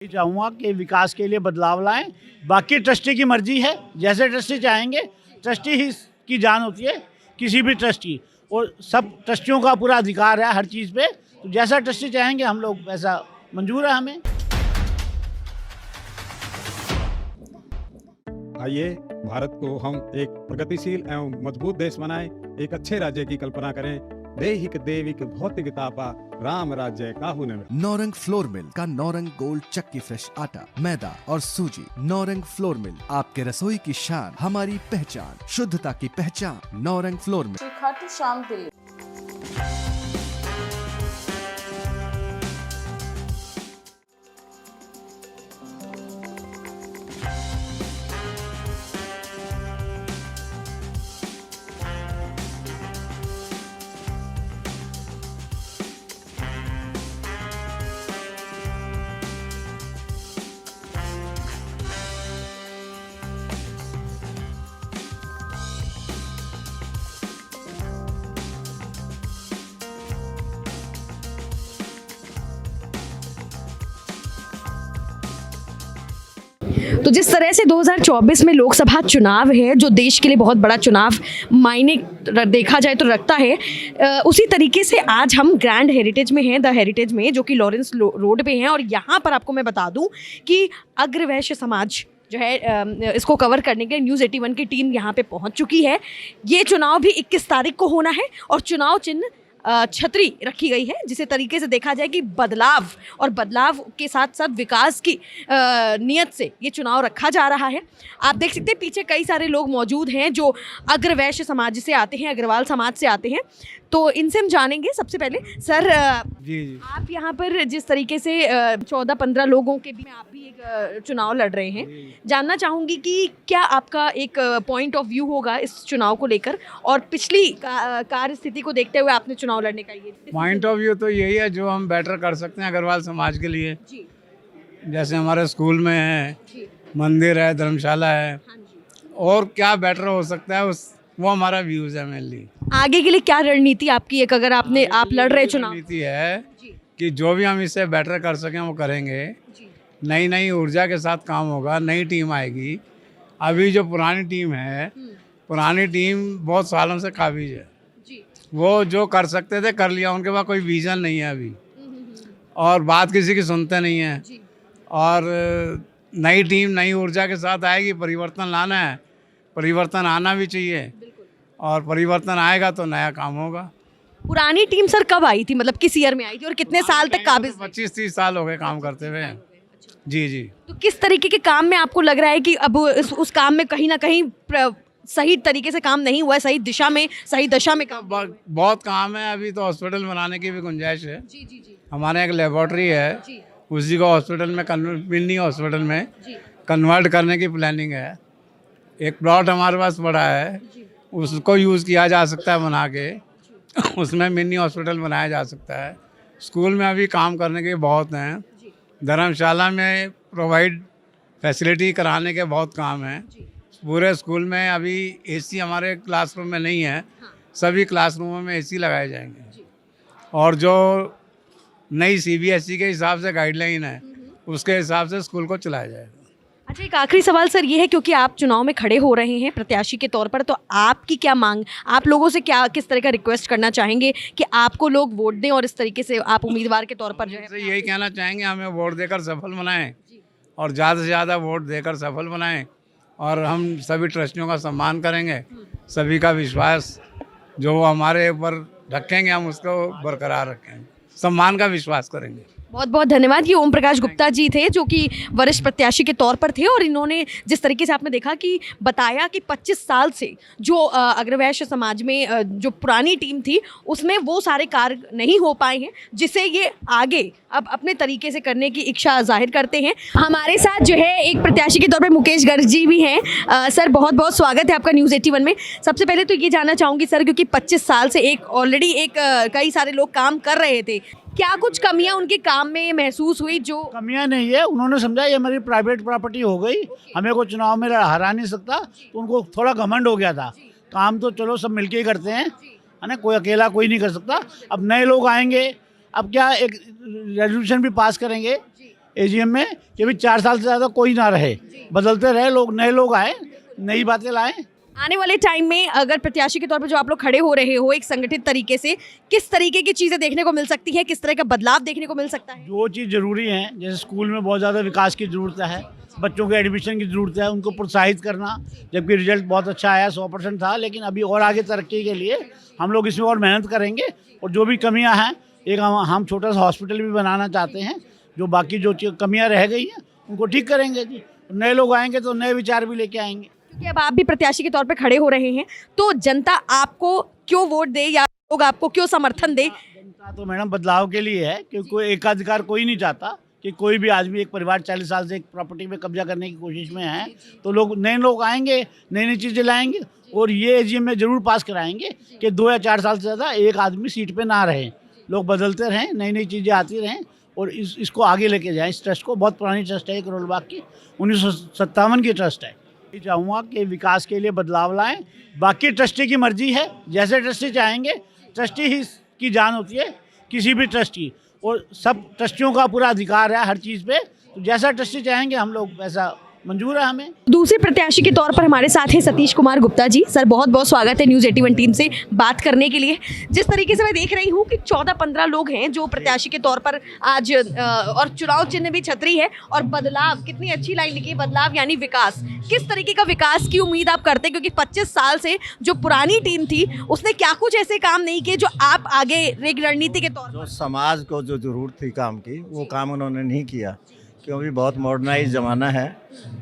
चाहूँगा कि विकास के लिए बदलाव लाएं। बाकी ट्रस्टी की मर्जी है, जैसे ट्रस्टी चाहेंगे। ट्रस्टी ही की जान होती है किसी भी ट्रस्ट की, और सब ट्रस्टियों का पूरा अधिकार है हर चीज़ पे। तो जैसा ट्रस्टी चाहेंगे हम लोग वैसा मंजूर है हमें। आइए भारत को हम एक प्रगतिशील एवं मजबूत देश बनाएं, एक अच्छे राज्य की कल्पना करें। देहिक देविक भौतिकता पा राम राज्य काहू न। नौरंग फ्लोर मिल का नौरंग गोल्ड चक्की फ्रेश आटा, मैदा और सूजी। नौरंग फ्लोर मिल, आपके रसोई की शान, हमारी पहचान, शुद्धता की पहचान। Naurang flour mill. श्री खाटू श्याम दिल्ली। तो जिस तरह से 2024 में लोकसभा चुनाव है, जो देश के लिए बहुत बड़ा चुनाव मायने देखा जाए तो रखता है, उसी तरीके से आज हम ग्रैंड हेरिटेज में हैं, द हेरिटेज में, जो कि लॉरेंस रोड पे हैं। और यहाँ पर आपको मैं बता दूँ कि अग्रवैश्य समाज जो है, इसको कवर करने के लिए न्यूज़ 81 की टीम यहाँ पे पहुँच चुकी है। ये चुनाव भी 21 तारीख को होना है और चुनाव चिन्ह छतरी रखी गई है, जिसे तरीके से देखा जाए कि बदलाव और बदलाव के साथ साथ विकास की नियत से ये चुनाव रखा जा रहा है। आप देख सकते हैं पीछे कई सारे लोग मौजूद हैं जो अग्रवैश्य समाज से आते हैं, अग्रवाल समाज से आते हैं। तो इनसे हम जानेंगे। सबसे पहले सर, जी आप यहाँ पर जिस तरीके से 14-15 लोगों के बीच में आप भी एक चुनाव लड़ रहे हैं, जानना चाहूँगी कि क्या आपका एक पॉइंट ऑफ व्यू होगा इस चुनाव को लेकर, और पिछली कार्य स्थिति को देखते हुए आपने चुनाव लड़ने का ये पॉइंट ऑफ व्यू तो यही है जो हम बेटर कर सकते हैं अग्रवाल समाज के लिए। जी जैसे हमारे स्कूल में है, जी, मंदिर है, धर्मशाला है, हाँ जी। और क्या बेटर हो सकता है वो हमारा व्यूज है मेनली। आगे के लिए क्या रणनीति आपकी एक, अगर आप लड़ रहे चुनाव? रणनीति है जी कि जो भी हम इससे बेटर कर सकें वो करेंगे। जी नई नई ऊर्जा के साथ काम होगा, नई टीम आएगी। अभी जो पुरानी टीम है, पुरानी टीम बहुत सालों से काबिज है। जी वो जो कर सकते थे कर लिया, उनके पास कोई विजन नहीं है अभी, और बात किसी की सुनते नहीं है। जी और नई टीम नई ऊर्जा के साथ आएगी, परिवर्तन लाना है, परिवर्तन आना भी चाहिए, और परिवर्तन आएगा तो नया काम होगा। पुरानी टीम सर कब आई थी, मतलब किस ईयर में आई थी और कितने साल तक काबिज रही? 25-30 साल हो गए काम करते हुए। जी जी। तो किस तरीके के काम में आपको लग रहा है कि अब उस काम में कहीं ना कहीं सही तरीके से काम नहीं हुआ है, सही दिशा में, सही दशा में काम? बहुत काम है। अभी तो हॉस्पिटल बनाने की भी गुंजाइश है। जी जी जी हमारे यहाँ एक लेबोरेटरी है, जी उसी को हॉस्पिटल में मिनी हॉस्पिटल में जी कन्वर्ट करने की प्लानिंग है। एक प्लॉट हमारे पास पड़ा है, जी उसको यूज़ किया जा सकता है बना के, उसमें मिनी हॉस्पिटल बनाया जा सकता है। स्कूल में अभी काम करने के बहुत हैं। धर्मशाला में प्रोवाइड फैसिलिटी कराने के बहुत काम हैं। पूरे स्कूल में अभी एसी हमारे क्लासरूम में नहीं है, सभी क्लासरूमों में एसी लगाए जाएंगे। और जो नई सीबीएसई के हिसाब से गाइडलाइन है, उसके हिसाब से स्कूल को चलाया जाएगा। अच्छा, एक आखिरी सवाल सर ये है, क्योंकि आप चुनाव में खड़े हो रहे हैं प्रत्याशी के तौर पर, तो आपकी क्या मांग, आप लोगों से क्या किस तरह का रिक्वेस्ट करना चाहेंगे कि आपको लोग वोट दें और इस तरीके से आप उम्मीदवार के तौर पर जो है? यही कहना चाहेंगे, हमें वोट देकर सफल बनाएं, और ज़्यादा से ज़्यादा वोट देकर सफल बनाएं, और हम सभी ट्रस्टियों का सम्मान करेंगे। सभी का विश्वास जो वो हमारे ऊपर रखेंगे, हम उसको बरकरार रखेंगे, सम्मान का विश्वास करेंगे। बहुत बहुत धन्यवाद। ये ओम प्रकाश गुप्ता जी थे, जो कि वरिष्ठ प्रत्याशी के तौर पर थे, और इन्होंने जिस तरीके से आपने देखा कि बताया कि 25 साल से जो अग्रवैश्य समाज में जो पुरानी टीम थी, उसमें वो सारे कार्य नहीं हो पाए हैं, जिसे ये आगे अब अपने तरीके से करने की इच्छा जाहिर करते हैं। हमारे साथ जो है एक प्रत्याशी के तौर पर मुकेश गर्ग जी भी हैं। सर, बहुत बहुत स्वागत है आपका न्यूज़ 81 में। सबसे पहले तो ये जानना चाहूँगी सर, क्योंकि 25 साल से ऑलरेडी कई सारे लोग काम कर रहे थे, क्या कुछ कमियां उनके काम में महसूस हुई? जो कमियां नहीं है, उन्होंने समझा ये हमारी प्राइवेट प्रॉपर्टी हो गई, हमें को चुनाव में हरा नहीं सकता, तो उनको थोड़ा घमंड हो गया था। काम तो चलो सब मिलके ही करते हैं, है ना, कोई अकेला कोई नहीं कर सकता। अब नए लोग आएंगे, अब क्या एक रेजोल्यूशन भी पास करेंगे एजीएम में कि भी 4 साल से ज़्यादा कोई ना रहे, बदलते रहे लोग, नए लोग आए, नई बातें लाएं। आने वाले टाइम में अगर प्रत्याशी के तौर पर जो आप लोग खड़े हो रहे हो एक संगठित तरीके से, किस तरीके की चीज़ें देखने को मिल सकती है, किस तरह का बदलाव देखने को मिल सकता है? जो चीज़ ज़रूरी है, जैसे स्कूल में बहुत ज़्यादा विकास की ज़रूरत है, बच्चों के एडमिशन की ज़रूरत है, उनको प्रोत्साहित करना, जबकि रिजल्ट बहुत अच्छा आया, 100% था, लेकिन अभी और आगे तरक्की के लिए हम लोग इसमें और मेहनत करेंगे। और जो भी कमियां हैं, एक हम छोटा सा हॉस्पिटल भी बनाना चाहते हैं, जो बाकी जो कमियां रह गई हैं उनको ठीक करेंगे जी। नए लोग आएंगे तो नए विचार भी लेके आएंगे। क्योंकि अब आप भी प्रत्याशी के तौर पर खड़े हो रहे हैं, तो जनता आपको क्यों वोट दे या लोग आपको क्यों समर्थन दे? जनता तो मैडम बदलाव के लिए है, क्योंकि कोई एकाधिकार कोई नहीं चाहता कि कोई भी आदमी, एक परिवार 40 साल से एक प्रॉपर्टी में कब्जा करने की कोशिश में है। तो नए लोग आएंगे, नई नई चीज़ें लाएंगे, और ये एजीएम में ज़रूर पास कराएंगे कि 2 या 4 साल से ज़्यादा एक आदमी सीट पे ना रहे, लोग बदलते रहें, नई नई चीज़ें आती रहें, और इसको आगे लेके जाएं। इस ट्रस्ट को, बहुत पुरानी ट्रस्ट है, करोल बाग की 1957 की ट्रस्ट है। मैं चाहूँगा कि विकास के लिए बदलाव लाएं, बाकी ट्रस्टी की मर्जी है, जैसे ट्रस्टी चाहेंगे, ट्रस्टी ही की जान होती है किसी भी ट्रस्ट की, और सब ट्रस्टियों का पूरा अधिकार है हर चीज़ पे, तो जैसा ट्रस्टी चाहेंगे हम लोग वैसा मंजूर है हमें। दूसरे प्रत्याशी के तौर पर हमारे साथ हैं सतीश कुमार गुप्ता जी। सर, बहुत बहुत स्वागत है न्यूज़ 81 टीम से बात करने के लिए। जिस तरीके से मैं देख रही हूँ कि 14-15 लोग हैं जो प्रत्याशी के तौर पर आज, और चुनाव चिन्ह भी छतरी है, और बदलाव, कितनी अच्छी लाइन लिखी है, बदलाव यानी विकास। किस तरीके का विकास की उम्मीद आप करते हैं? क्योंकि 25 साल से जो पुरानी टीम थी उसने क्या कुछ ऐसे काम नहीं किए जो आप आगे एक रणनीति के तौर जो समाज को जो ज़रूरत थी काम की, वो काम उन्होंने नहीं किया, क्योंकि बहुत मॉडर्नाइज ज़माना है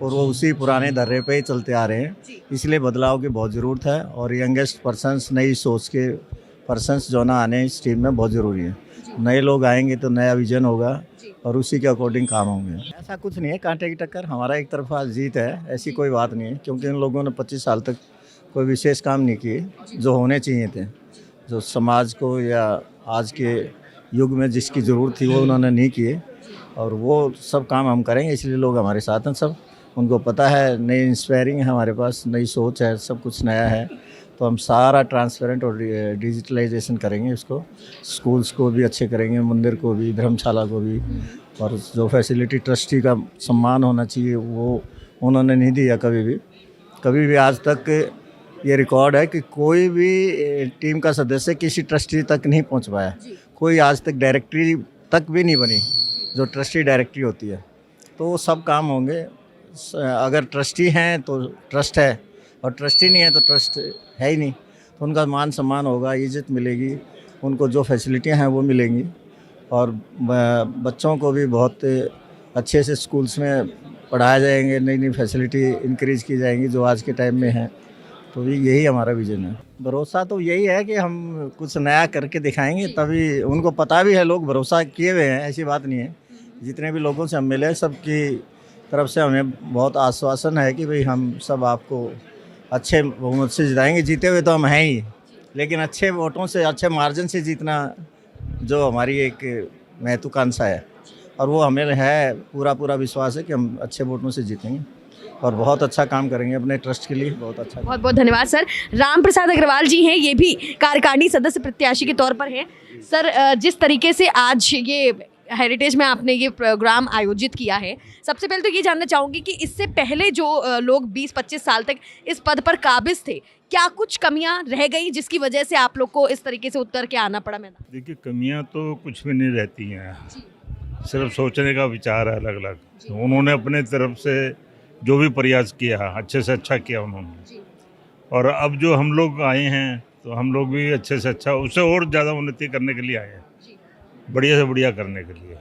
और वो उसी पुराने धर्रे पे ही चलते आ रहे हैं। इसलिए बदलाव की बहुत ज़रूरत है, और यंगेस्ट पर्सन्स, नई सोच के पर्सन्स जो ना आने इस टीम में बहुत ज़रूरी है। नए लोग आएंगे तो नया विजन होगा और उसी के अकॉर्डिंग काम होंगे। ऐसा कुछ नहीं है कांटे की टक्कर, हमारा एक तरफा जीत है, ऐसी कोई बात नहीं है, क्योंकि इन लोगों ने 25 साल तक कोई विशेष काम नहीं किए जो होने चाहिए थे, जो समाज को या आज के युग में जिसकी ज़रूरत थी वो उन्होंने नहीं किए, और वो सब काम हम करेंगे। इसलिए लोग हमारे साथ हैं सब, उनको पता है, नई इंस्पायरिंग है हमारे पास, नई सोच है, सब कुछ नया है, तो हम सारा ट्रांसपेरेंट और डिजिटलाइजेशन करेंगे। इसको स्कूल्स को भी अच्छे करेंगे, मंदिर को भी, धर्मशाला को भी, और जो फैसिलिटी ट्रस्टी का सम्मान होना चाहिए वो उन्होंने नहीं दिया कभी भी। आज तक ये रिकॉर्ड है कि कोई भी टीम का सदस्य किसी ट्रस्टी तक नहीं पहुंच पाया, कोई आज तक डायरेक्टरी तक भी नहीं बनी जो ट्रस्टी डायरेक्टरी होती है। तो वो सब काम होंगे। अगर ट्रस्टी हैं तो ट्रस्ट है, और ट्रस्टी नहीं है तो ट्रस्ट है ही नहीं, तो उनका मान सम्मान होगा, इज्जत मिलेगी, उनको जो फैसिलिटियां हैं वो मिलेंगी, और बच्चों को भी बहुत अच्छे से स्कूल्स में पढ़ाया जाएंगे, नई नई फैसिलिटी इंक्रीज़ की जाएंगी जो आज के टाइम में है। तो यही हमारा विजन है। भरोसा तो यही है कि हम कुछ नया करके दिखाएंगे, तभी उनको पता भी है, लोग भरोसा किए हुए हैं, ऐसी बात नहीं है। जितने भी लोगों से हम मिले सबकी तरफ से हमें बहुत आश्वासन है कि भाई हम सब आपको अच्छे बहुमत से जिताएंगे। जीते हुए तो हम हैं ही, लेकिन अच्छे वोटों से, अच्छे मार्जिन से जीतना जो हमारी एक महत्वाकांक्षा है, और वो हमें है, पूरा विश्वास है कि हम अच्छे वोटों से जीतेंगे और बहुत अच्छा काम करेंगे अपने ट्रस्ट के लिए। बहुत अच्छा। बहुत बहुत धन्यवाद सर। राम प्रसाद अग्रवाल जी हैं, ये भी कार्यकारिणी सदस्य प्रत्याशी के तौर पर हैं। सर, जिस तरीके से आज ये हेरिटेज में आपने ये प्रोग्राम आयोजित किया है, सबसे पहले तो ये जानना चाहूँगी कि इससे पहले जो लोग 20-25 साल तक इस पद पर काबिज थे, क्या कुछ कमियां रह गई जिसकी वजह से आप लोग को इस तरीके से उतर के आना पड़ा? मैडम देखिए, कमियां तो कुछ भी नहीं रहती हैं, सिर्फ सोचने का विचार है अलग अलग। तो उन्होंने अपने तरफ से जो भी प्रयास किया, अच्छे से अच्छा किया उन्होंने, और अब जो हम लोग आए हैं तो हम लोग भी अच्छे से अच्छा, उससे और ज़्यादा उन्नति करने के लिए आए हैं, बढ़िया से बढ़िया करने के लिए।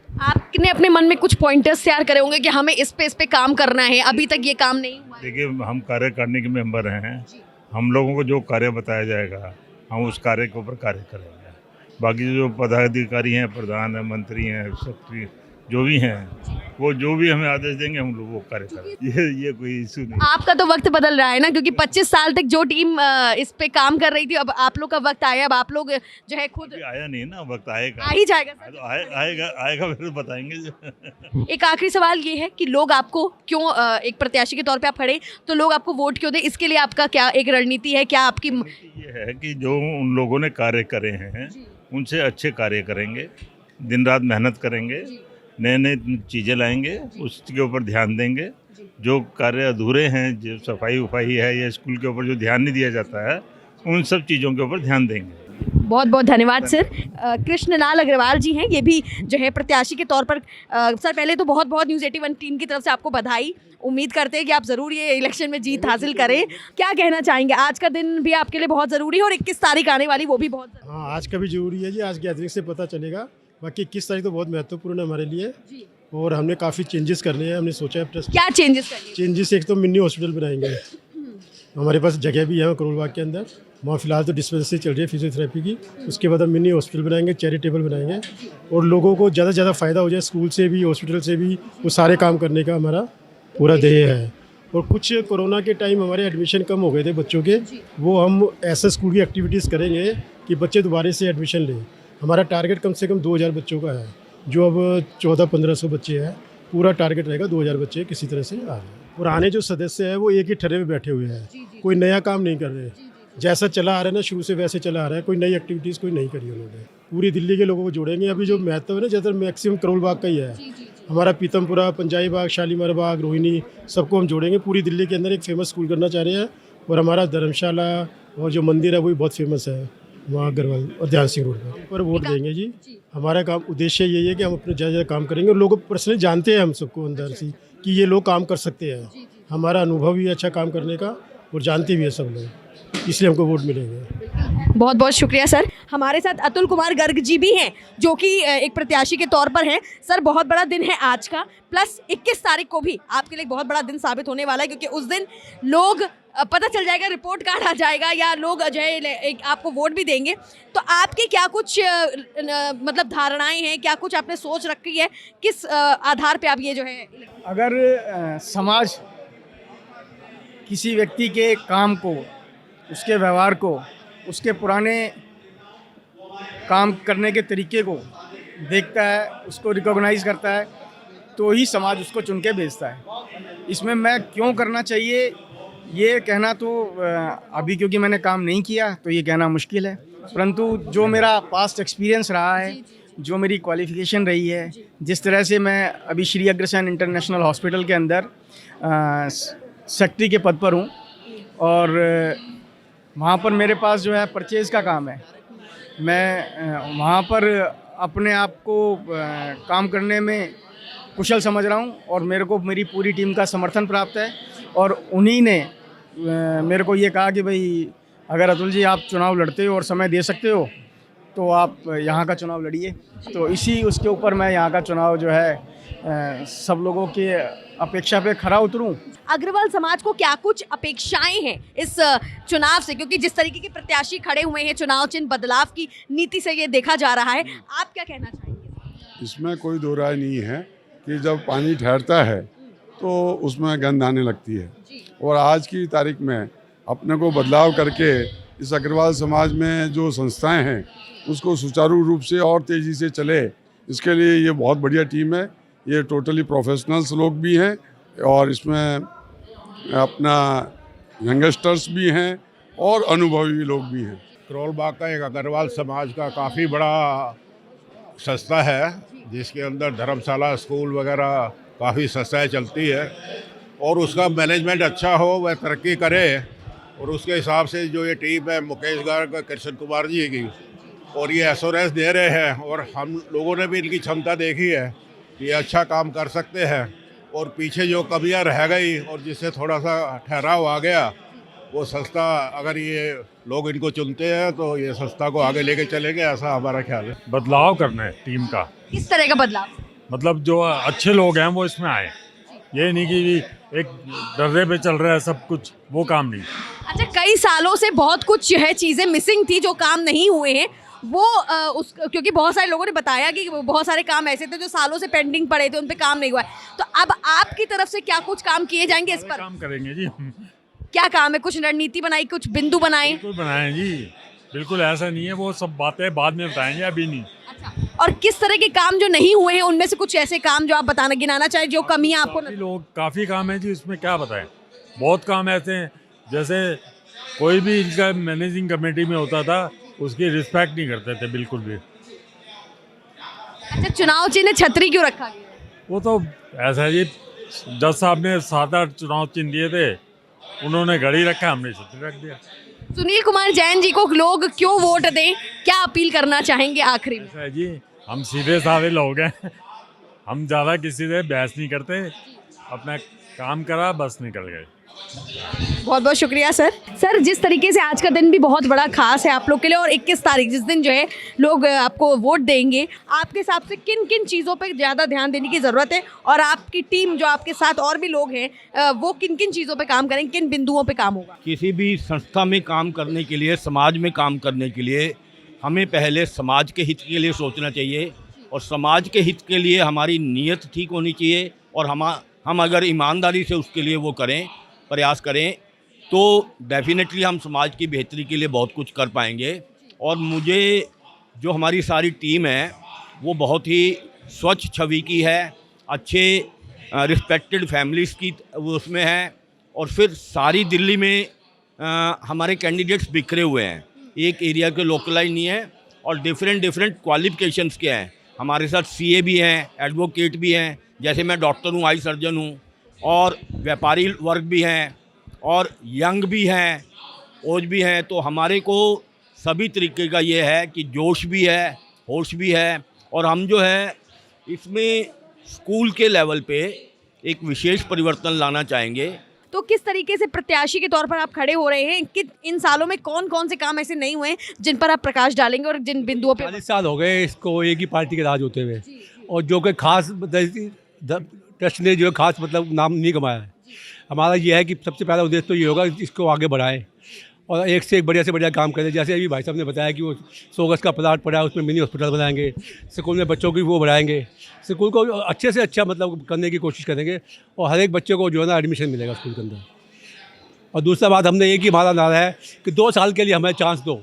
आपने अपने मन में कुछ पॉइंटर्स तैयार करे होंगे कि हमें इस पे काम करना है, अभी तक ये काम नहीं हुआ है। देखिए, हम कार्यकारिणी के मेंबर हैं, हम लोगों को जो कार्य बताया जाएगा हम उस कार्य के ऊपर कार्य करेंगे। बाकी जो पदाधिकारी हैं, प्रधान हैं, मंत्री हैं, सेक्रेटरी जो भी हैं, वो जो भी हमें आदेश देंगे हम लोग वो कार्य करेंगे। ये कोई इशू नहीं। आपका तो वक्त बदल रहा है ना, क्योंकि 25 साल तक जो टीम इस पे काम कर रही थी, अब आप लोग का वक्त आया, अब आप लोग जो है खुद। आया नहीं ना, वक्त आएगा, आ ही जाएगा सर। तो आएगा फिर बताएंगे। एक आखिरी सवाल ये है कि लोग आपको क्यों, एक प्रत्याशी के तौर पे आप खड़े, तो लोग आपको वोट क्यों दे, इसके लिए आपका क्या एक रणनीति है? क्या आपकी ये है कि जो उन लोगों ने कार्य करे हैं उनसे अच्छे कार्य करेंगे, दिन रात मेहनत करेंगे, नए नए चीज़ें लाएंगे, उसके ऊपर ध्यान देंगे। जो कार्य अधूरे हैं, जो सफाई वफाई है या स्कूल के ऊपर जो ध्यान नहीं दिया जाता है, उन सब चीज़ों के ऊपर ध्यान देंगे। बहुत बहुत धन्यवाद सर। कृष्णलाल अग्रवाल जी हैं, ये भी जो है प्रत्याशी के तौर पर। सर पहले तो बहुत बहुत न्यूज़ 81 टीम की तरफ से आपको बधाई। उम्मीद करते हैं कि आप ज़रूर ये इलेक्शन में जीत हासिल करें। क्या कहना चाहेंगे, आज का दिन भी आपके लिए बहुत ज़रूरी है और 21 तारीख आने वाली, वो भी बहुत ज़रूरी हाँ, आज का भी जरूरी है जी। आज गैदरिंग से पता चलेगा। बाकी 21 तारीख तो बहुत महत्वपूर्ण है हमारे लिए जी। और हमने काफ़ी चेंजेस करने हैं। हमने सोचा है क्या चेंजेस करेंगे? चेंजेस, एक तो मिनी हॉस्पिटल बनाएंगे। हमारे पास जगह भी है करोल बाग के अंदर। वहाँ फिलहाल तो डिस्पेंसरी चल रही है फिजियोथेरेपी की। उसके बाद हम मिनी हॉस्पिटल बनाएंगे, चैरिटेबल बनाएंगे और लोगों को ज़्यादा से ज़्यादा फ़ायदा हो जाए। स्कूल से भी, हॉस्पिटल से भी, वो सारे काम करने का हमारा पूरा ध्येय है। और कुछ कोरोना के टाइम हमारे एडमिशन कम हो गए थे बच्चों के, वो हम ऐसे स्कूल की एक्टिविटीज़ करेंगे कि बच्चे दोबारा से एडमिशन लें। हमारा टारगेट कम से कम 2000 बच्चों का है, जो अब 1400-1500 बच्चे हैं। पूरा टारगेट रहेगा 2000 बच्चे किसी तरह से आ रहे हैं। पुराने जो सदस्य हैं वो एक ही ठर्रे में बैठे हुए हैं, कोई नया काम नहीं कर रहे। जैसा चला आ रहा है ना शुरू से, वैसे चला आ रहा है। कोई नई एक्टिविटीज़ कोई नहीं करी उन्होंने। पूरी दिल्ली के लोगों को जोड़ेंगे। अभी जो महत्व है ना, ज़्यादातर मैक्सिमम करोल बाग का ही है। हमारा पीतमपुरा, पंजाबी बाग, शालीमार बाग, रोहिणी, सबको हम जोड़ेंगे। पूरी दिल्ली के अंदर एक फेमस स्कूल करना चाह रहे हैं। और हमारा धर्मशाला और जो मंदिर है वो भी बहुत फेमस है वहाँ अग्रवाल और ध्यान सिंह रोड पर वोट देंगे जी। हमारा काम उद्देश्य यही है कि हम अपने ज़्यादा काम करेंगे और लोग पर्सनली जानते हैं हम सबको अंदर से कि ये लोग काम कर सकते हैं। हमारा अनुभव भी अच्छा काम करने का और जानते भी है सब लोग, इसलिए हमको वोट मिलेंगे। बहुत बहुत शुक्रिया सर। हमारे साथ अतुल कुमार गर्ग जी भी हैं, जो कि एक प्रत्याशी के तौर पर हैं। सर बहुत बड़ा दिन है आज का, प्लस 21 तारीख को भी आपके लिए बहुत बड़ा दिन साबित होने वाला है, क्योंकि उस दिन लोग पता चल जाएगा, रिपोर्ट कार्ड आ जाएगा या लोग जो है आपको वोट भी देंगे। तो आपकी क्या कुछ मतलब धारणाएं हैं, क्या कुछ आपने सोच रखी है, किस आधार पे आप ये जो है? अगर समाज किसी व्यक्ति के काम को, उसके व्यवहार को, उसके पुराने काम करने के तरीके को देखता है, उसको रिकॉग्नाइज करता है, तो ही समाज उसको चुन के भेजता है। इसमें मैं क्यों करना चाहिए ये कहना तो अभी, क्योंकि मैंने काम नहीं किया तो ये कहना मुश्किल है। परंतु जो मेरा पास्ट एक्सपीरियंस रहा है, जो मेरी क्वालिफ़िकेशन रही है, जिस तरह से मैं अभी श्री अग्रसेन इंटरनेशनल हॉस्पिटल के अंदर सेक्रेटरी के पद पर हूँ और वहाँ पर मेरे पास जो है परचेज़ का काम है। मैं वहाँ पर अपने आप को काम करने में कुशल समझ रहा हूँ और मेरे को मेरी पूरी टीम का समर्थन प्राप्त है। और उन्हीं ने मेरे को ये कहा कि भाई अगर अतुल जी आप चुनाव लड़ते हो और समय दे सकते हो तो आप यहाँ का चुनाव लड़िए। तो इसी उसके ऊपर मैं यहाँ का चुनाव जो है सब लोगों के अपेक्षा पे खरा उतरूं। अग्रवाल समाज को क्या कुछ अपेक्षाएं हैं इस चुनाव से, क्योंकि जिस तरीके के प्रत्याशी खड़े हुए हैं, चुनाव चिन्ह बदलाव की नीति से ये देखा जा रहा है, आप क्या कहना चाहेंगे? इसमें कोई दो राय नहीं है कि जब पानी ठहरता है तो उसमें गंध आने लगती है। और आज की तारीख में अपने को बदलाव करके इस अग्रवाल समाज में जो संस्थाएं हैं उसको सुचारू रूप से और तेज़ी से चले, इसके लिए ये बहुत बढ़िया टीम है। ये टोटली प्रोफेशनल्स लोग भी हैं और इसमें अपना यंगस्टर्स भी हैं और अनुभवी लोग भी हैं। करोल बाग का एक अग्रवाल समाज का काफ़ी बड़ा संस्था है, जिसके अंदर धर्मशाला, स्कूल वगैरह काफ़ी संस्थाएं चलती है और उसका मैनेजमेंट अच्छा हो, वह तरक्की करे। और उसके हिसाब से जो ये टीम है मुकेश गर्ग, कृष्ण कुमार जी की, और ये एश्योरेंस दे रहे हैं और हम लोगों ने भी इनकी क्षमता देखी है कि ये अच्छा काम कर सकते हैं। और पीछे जो कमियां रह गई और जिससे थोड़ा सा ठहराव आ गया, वो संस्था अगर ये लोग इनको चुनते हैं तो ये संस्था को आगे लेके चलेंगे, ऐसा हमारा ख्याल है। बदलाव करना है टीम का। किस तरह का बदलाव? मतलब जो अच्छे लोग हैं वो इसमें आए, ये नहीं कि एक डर्रे पे चल रहा है सब कुछ, वो काम नहीं। अच्छा, कई सालों से बहुत कुछ है चीज़ें मिसिंग थी जो काम नहीं हुए हैं, वो क्योंकि बहुत सारे लोगों ने बताया कि बहुत सारे काम ऐसे थे जो सालों से पेंडिंग पड़े थे, उन पे काम नहीं हुआ है। तो अब आपकी तरफ से क्या कुछ काम किए जाएंगे इस पर? काम करेंगे जी। क्या काम है? कुछ रणनीति बनाई, कुछ बिंदु बनाए? बिल्कुल बनाए जी, बिल्कुल ऐसा नहीं है, वो सब बातें बाद में बताएंगे, अभी नहीं। अच्छा, और किस तरह के काम जो नहीं हुए हैं उनमें से कुछ ऐसे काम जो आप बताना गिनाना चाहे, जो कमियां आपको? काफ़ी काम है जी, इसमें क्या बताएं, बहुत काम ऐसे हैं। जैसे कोई भी इनका मैनेजिंग कमेटी में होता था, उसकी रिस्पेक्ट नहीं करते थे बिल्कुल भी। अच्छा, चुनाव चिन्ह छतरी क्यों रखा गया? वो तो ऐसा है जी, जज साहब ने 7-8 चुनाव चिन्ह दिए थे, उन्होंने घड़ी रखा, हमने छतरी रख दिया। सुनील कुमार जैन जी को लोग क्यों वोट दें, क्या अपील करना चाहेंगे आखिरी में? ऐसा है जी, हम सीधे साधे लोग हैं, हम ज़्यादा किसी से बहस नहीं करते, अपना काम करा बस निकल गए। बहुत बहुत शुक्रिया सर। जिस तरीके से आज का दिन भी बहुत बड़ा खास है आप लोग के लिए, और 21 तारीख जिस दिन जो है लोग आपको वोट देंगे, आपके हिसाब से किन किन चीज़ों पे ज़्यादा ध्यान देने की ज़रूरत है, और आपकी टीम जो आपके साथ और भी लोग हैं वो किन किन चीज़ों पे काम करेंगे, किन बिंदुओं पे काम होगा? किसी भी संस्था में काम करने के लिए, समाज में काम करने के लिए हमें पहले समाज के हित के लिए सोचना चाहिए, और समाज के हित के लिए हमारी नीयत ठीक होनी चाहिए, और हम अगर ईमानदारी से उसके लिए वो करें, प्रयास करें, तो डेफिनेटली हम समाज की बेहतरी के लिए बहुत कुछ कर पाएंगे। और मुझे जो हमारी सारी टीम है वो बहुत ही स्वच्छ छवि की है, अच्छे रिस्पेक्टेड फैमिलीज़ की वो उसमें है, और फिर सारी दिल्ली में हमारे कैंडिडेट्स बिखरे हुए हैं, एक एरिया के लोकलाइज नहीं है, और डिफरेंट क्वालिफिकेशंस के हैं। हमारे साथ सीए भी हैं, एडवोकेट भी हैं, जैसे मैं डॉक्टर हूँ, आई सर्जन हूँ, और व्यापारी वर्ग भी हैं, और यंग भी हैं, ओज भी हैं। तो हमारे को सभी तरीके का ये है कि जोश भी है, होश भी है, और हम जो है इसमें स्कूल के लेवल पे एक विशेष परिवर्तन लाना चाहेंगे। तो किस तरीके से प्रत्याशी के तौर पर आप खड़े हो रहे हैं कि इन सालों में कौन कौन से काम ऐसे नहीं हुए जिन पर आप प्रकाश डालेंगे, और जिन बिंदुओं पे? 40 साल हो गए इसको एक ही पार्टी के राज होते हुए, और जो कि खास ट्रस्ट ने जो खास मतलब नाम नहीं कमाया है। हमारा ये है कि सबसे पहला उद्देश्य तो ये होगा इसको आगे बढ़ाएं, और एक से एक बढ़िया से बढ़िया काम करें। जैसे अभी भाई साहब ने बताया कि वो 100 गज का प्लाट पड़ा है, उसमें मिनी हॉस्पिटल बनाएंगे, स्कूल में बच्चों की वो बढ़ाएंगे, स्कूल को अच्छे से अच्छा मतलब करने की कोशिश करेंगे, और हर एक बच्चे को जो है ना एडमिशन मिलेगा स्कूल के अंदर। और दूसरा बात, हमने एक ही हमारा नारा है कि 2 साल के लिए हमें चांस दो,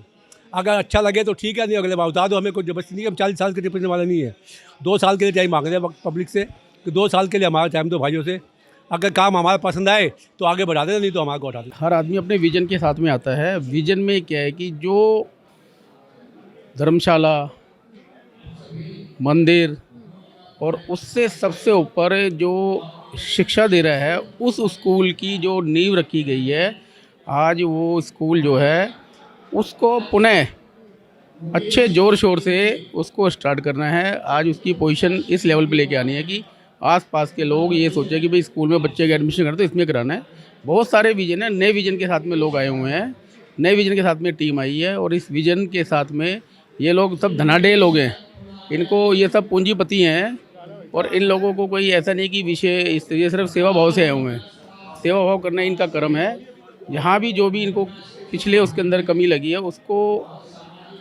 अगर अच्छा लगे तो ठीक है, नहीं अगले बार उतार दो, हमें कोई जबरदस्ती नहीं, हम 40 साल के टिप्पणी वाले नहीं है। 2 साल के लिए टाइम मांग रहे हैं पब्लिक से कि 2 साल के लिए हमारा टाइम दो भाइयों से, अगर काम हमारा पसंद आए तो आगे बढ़ा देना, नहीं तो हमारे को हटा देना। हर आदमी अपने विजन के साथ में आता है। विजन में क्या है कि जो धर्मशाला, मंदिर, और उससे सबसे ऊपर जो शिक्षा दे रहा है, उस स्कूल की जो नींव रखी गई है, आज वो स्कूल जो है उसको पुनः अच्छे ज़ोर शोर से उसको स्टार्ट करना है। आज उसकी पोजीशन इस लेवल पे लेके आनी है कि आसपास के लोग ये सोचे कि भाई स्कूल में बच्चे का एडमिशन करते तो इसमें कराना है। बहुत सारे विजन है, नए विजन के साथ में लोग आए हुए हैं, नए विजन के साथ में टीम आई है, और इस विजन के साथ में ये लोग सब धनाढ्य लोग हैं, इनको ये सब पूंजीपति हैं, और इन लोगों को कोई ऐसा नहीं कि विषय ये सिर्फ सेवा भाव से आए हुए हैं। सेवा भाव करना इनका कर्म है। जहाँ भी जो भी इनको पिछले उसके अंदर कमी लगी है उसको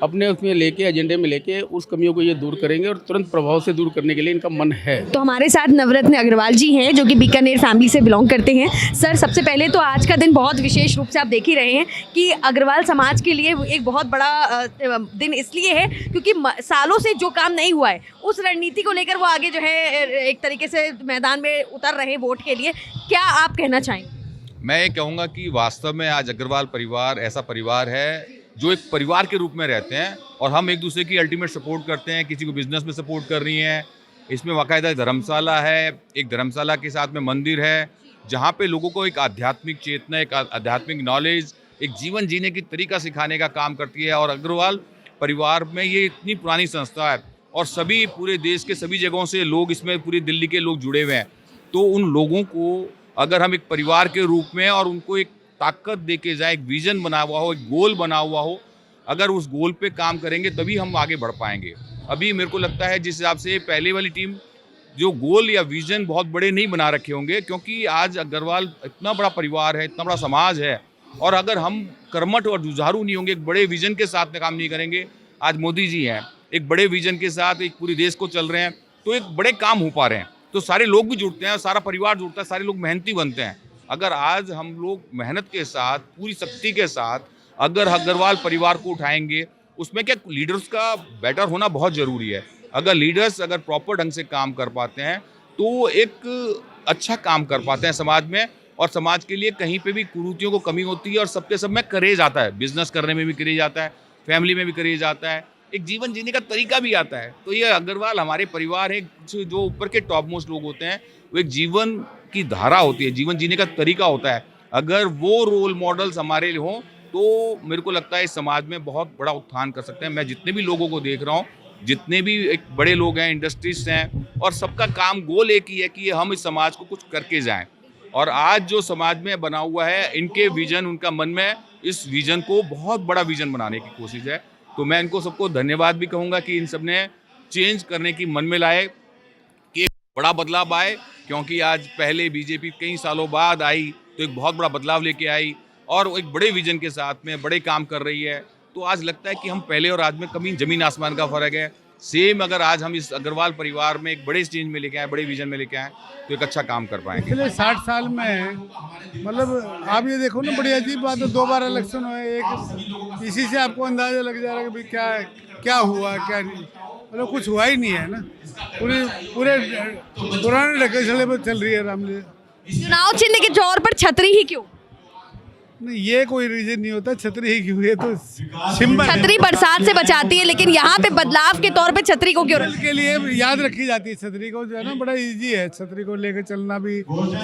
अपने उसमें लेके, एजेंडे में लेके उस कमियों को ये दूर करेंगे, और तुरंत प्रभाव से दूर करने के लिए इनका मन है। तो हमारे साथ नवरत्न अग्रवाल जी हैं जो कि बीकानेर फैमिली से बिलोंग करते हैं। सर, सबसे पहले तो आज का दिन बहुत विशेष रूप से आप देख ही रहे हैं कि अग्रवाल समाज के लिए एक बहुत बड़ा दिन इसलिए है क्योंकि सालों से जो काम नहीं हुआ है उस रणनीति को लेकर वो आगे जो है एक तरीके से मैदान में उतर रहे वोट के लिए। क्या आप कहना चाहेंगे? मैं ये कहूँगा कि वास्तव में आज अग्रवाल परिवार ऐसा परिवार है जो एक परिवार के रूप में रहते हैं, और हम एक दूसरे की अल्टीमेट सपोर्ट करते हैं। किसी को बिजनेस में सपोर्ट कर रही हैं, इसमें बाकायदा धर्मशाला है, एक धर्मशाला के साथ में मंदिर है, जहाँ पे लोगों को एक आध्यात्मिक चेतना, एक आध्यात्मिक नॉलेज, एक जीवन जीने की तरीका सिखाने का काम करती है। और अग्रवाल परिवार में ये इतनी पुरानी संस्था है, और सभी पूरे देश के सभी जगहों से लोग इसमें, पूरी दिल्ली के लोग जुड़े हुए हैं। तो उन लोगों को अगर हम एक परिवार के रूप में और उनको एक ताकत दे के जाए, एक विजन बना हुआ हो, एक गोल बना हुआ हो, अगर उस गोल पे काम करेंगे तभी हम आगे बढ़ पाएंगे। अभी मेरे को लगता है जिस हिसाब से पहले वाली टीम जो गोल या विजन बहुत बड़े नहीं बना रखे होंगे, क्योंकि आज अग्रवाल इतना बड़ा परिवार है, इतना बड़ा समाज है, और अगर हम कर्मठ और जुझारू नहीं होंगे, एक बड़े विजन के साथ में काम नहीं करेंगे। आज मोदी जी हैं, एक बड़े विजन के साथ एक पूरे देश को चल रहे हैं, तो एक बड़े काम हो पा रहे हैं, तो सारे लोग भी जुड़ते हैं, सारा परिवार जुड़ता है, सारे लोग मेहनती बनते हैं। अगर आज हम लोग मेहनत के साथ, पूरी शक्ति के साथ अगर अग्रवाल परिवार को उठाएंगे, उसमें क्या लीडर्स का बेटर होना बहुत ज़रूरी है। अगर लीडर्स अगर प्रॉपर ढंग से काम कर पाते हैं तो एक अच्छा काम कर पाते हैं समाज में, और समाज के लिए कहीं पे भी कुरीतियों को कमी होती है, और सबके सब में करेज आता है। बिजनेस करने में भी करेज आता है, फैमिली में भी करेज आता है, एक जीवन जीने का तरीका भी आता है। तो ये अग्रवाल हमारे परिवार है, जो ऊपर के टॉप मोस्ट लोग होते हैं, वो एक जीवन की धारा होती है, जीवन जीने का तरीका होता है। अगर वो रोल मॉडल्स हमारे लिए हों तो मेरे को लगता है इस समाज में बहुत बड़ा उत्थान कर सकते हैं। मैं जितने भी लोगों को देख रहा हूँ, जितने भी एक बड़े लोग हैं, इंडस्ट्रीज हैं, और सबका काम गोल एक ही है कि हम इस समाज को कुछ करके जाएं। और आज जो समाज में बना हुआ है, इनके विजन, उनका मन में इस विजन को बहुत बड़ा विजन बनाने की कोशिश है। तो मैं इनको सबको धन्यवाद भी कहूँगा कि इन सब ने चेंज करने की मन में लाए कि एक बड़ा बदलाव आए, क्योंकि आज पहले बीजेपी कई सालों बाद आई तो एक बहुत बड़ा बदलाव लेके आई और एक बड़े विजन के साथ में बड़े काम कर रही है। तो आज लगता है कि हम पहले और आज में कभी ज़मीन आसमान का फ़र्क है। सेम अगर आज हम इस अग्रवाल परिवार में एक बड़े चेंज में लेके आए, बड़े विजन में लेके आए, तो एक अच्छा काम कर पाएंगे। पिछले 60 साल में मतलब आप ये देखो ना, बड़ी अजीब बात है, 2 बार इलेक्शन हुए, एक इसी से आपको अंदाजा लग जा रहा है कि भाई क्या हुआ क्या नहीं, मतलब कुछ हुआ ही नहीं है ना। पूरे पुराने ढकेसले पर चल रही है रामलीला। चुनाव चिन्ह के तौर पर छतरी ही क्यों? नहीं, ये कोई रीजन नहीं होता, छतरी ही क्यों, ये तो सिंबल है। छतरी बरसात से बचाती है, लेकिन यहाँ पे बदलाव के तौर पे छतरी को क्यों के लिए याद रखी जाती है। छतरी को जो है ना, बड़ा इजी है छतरी को लेकर चलना भी,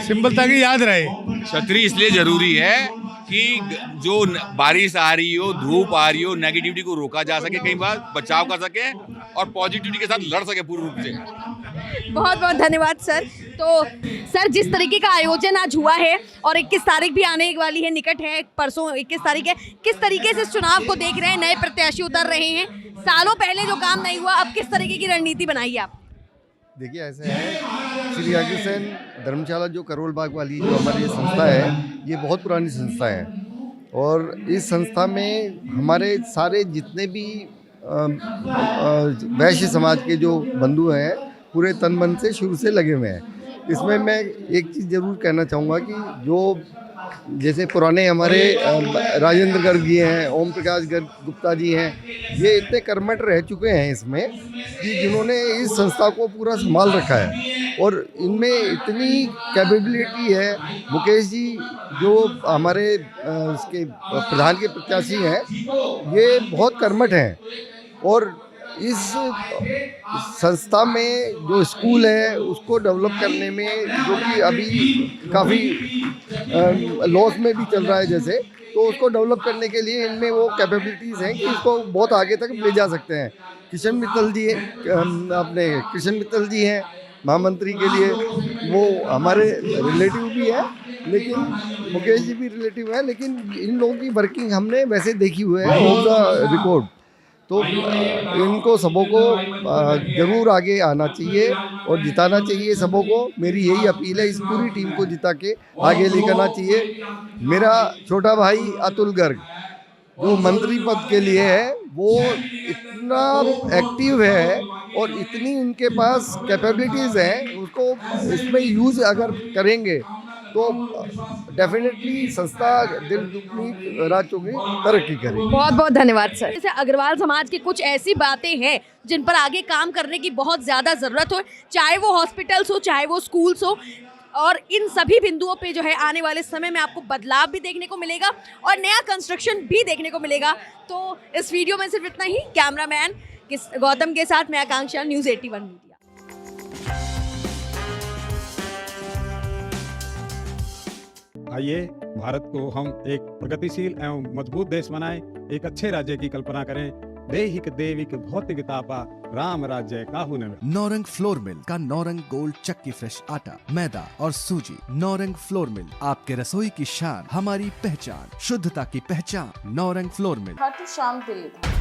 सिंबल, ताकि याद रहे। छतरी इसलिए जरूरी है कि जो बारिश आ रही हो, धूप आ रही हो, नेगेटिविटी को रोका जा सके, कई बार बचाव कर सके और पॉजिटिविटी के साथ लड़ सके पूर्ण रूप से। बहुत बहुत धन्यवाद सर। तो सर, जिस तरीके का आयोजन आज हुआ है और 21 तारीख भी आने वाली है, निकट है, परसों 21 तारीख है, किस तरीके से इस चुनाव को देख रहे हैं? नए प्रत्याशी उतर रहे हैं, सालों पहले जो काम नहीं हुआ, अब किस तरीके की रणनीति बनाई है आप? देखिए, ऐसे है, श्री अग्रसेन धर्मशाला जो करोल बाग वाली जो हमारी संस्था है, ये बहुत पुरानी संस्था है और इस संस्था में हमारे सारे जितने भी वैश्य समाज के जो बंधु हैं, पूरे तन मन से शुरू से लगे हुए हैं। इसमें मैं एक चीज़ ज़रूर कहना चाहूँगा कि जो जैसे पुराने हमारे राजेंद्र गर्ग जी हैं, ओम प्रकाश गर्ग गुप्ता जी हैं, ये इतने कर्मठ रह चुके हैं इसमें कि जिन्होंने इस संस्था को पूरा संभाल रखा है और इनमें इतनी कैपेबिलिटी है। मुकेश जी जो हमारे इसके प्रधान के प्रत्याशी हैं, ये बहुत कर्मठ हैं और इस संस्था में जो स्कूल है उसको डेवलप करने में, जो कि अभी काफ़ी लॉस में भी चल रहा है जैसे, तो उसको डेवलप करने के लिए इनमें वो कैपेबिलिटीज़ हैं कि इसको बहुत आगे तक ले जा सकते हैं। किशन मित्तल जी अपने किशन मित्तल जी हैं महामंत्री के लिए, वो हमारे रिलेटिव भी है, लेकिन मुकेश जी भी रिलेटिव है, लेकिन इन लोगों की वर्किंग हमने वैसे देखी हुई है ऑन द रिकॉर्ड। तो इनको सबों को ज़रूर आगे आना चाहिए और जिताना चाहिए सबों को। मेरी यही अपील है, इस पूरी टीम को जिता के आगे लेकर आना चाहिए। मेरा छोटा भाई अतुल गर्ग जो मंत्री पद के लिए है, वो इतना एक्टिव है और इतनी उनके पास कैपेबिलिटीज़ हैं, उसको इसमें यूज़ अगर करेंगे तो डेफिनेटली संस्था दिल दुगनी रात चौगुनी तरक्की करेगी। बहुत बहुत धन्यवाद सर। जैसे अग्रवाल समाज की कुछ ऐसी बातें हैं जिन पर आगे काम करने की बहुत ज़्यादा ज़रूरत हो, चाहे वो हॉस्पिटल्स हो, चाहे वो स्कूल्स हो, और इन सभी बिंदुओं पे जो है आने वाले समय में आपको बदलाव भी देखने को मिलेगा और नया कंस्ट्रक्शन भी देखने को मिलेगा। तो इस वीडियो में सिर्फ इतना ही। कैमरामैन गौतम के साथ मैं आकांक्षा, न्यूज़ 81 मीडिया। आइए भारत को हम एक प्रगतिशील एवं मजबूत देश बनाएं, एक अच्छे राज्य की कल्पना करें। देहिक देविक भौतिकतापा राम राज्य काहू न। नौरंग फ्लोर मिल का नौरंग गोल्ड चक्की फ्रेश आटा, मैदा और सूजी। नौरंग फ्लोर मिल, आपके रसोई की शान, हमारी पहचान, शुद्धता की पहचान। नौरंग फ्लोर मिल, खाटू श्याम दिल्ली।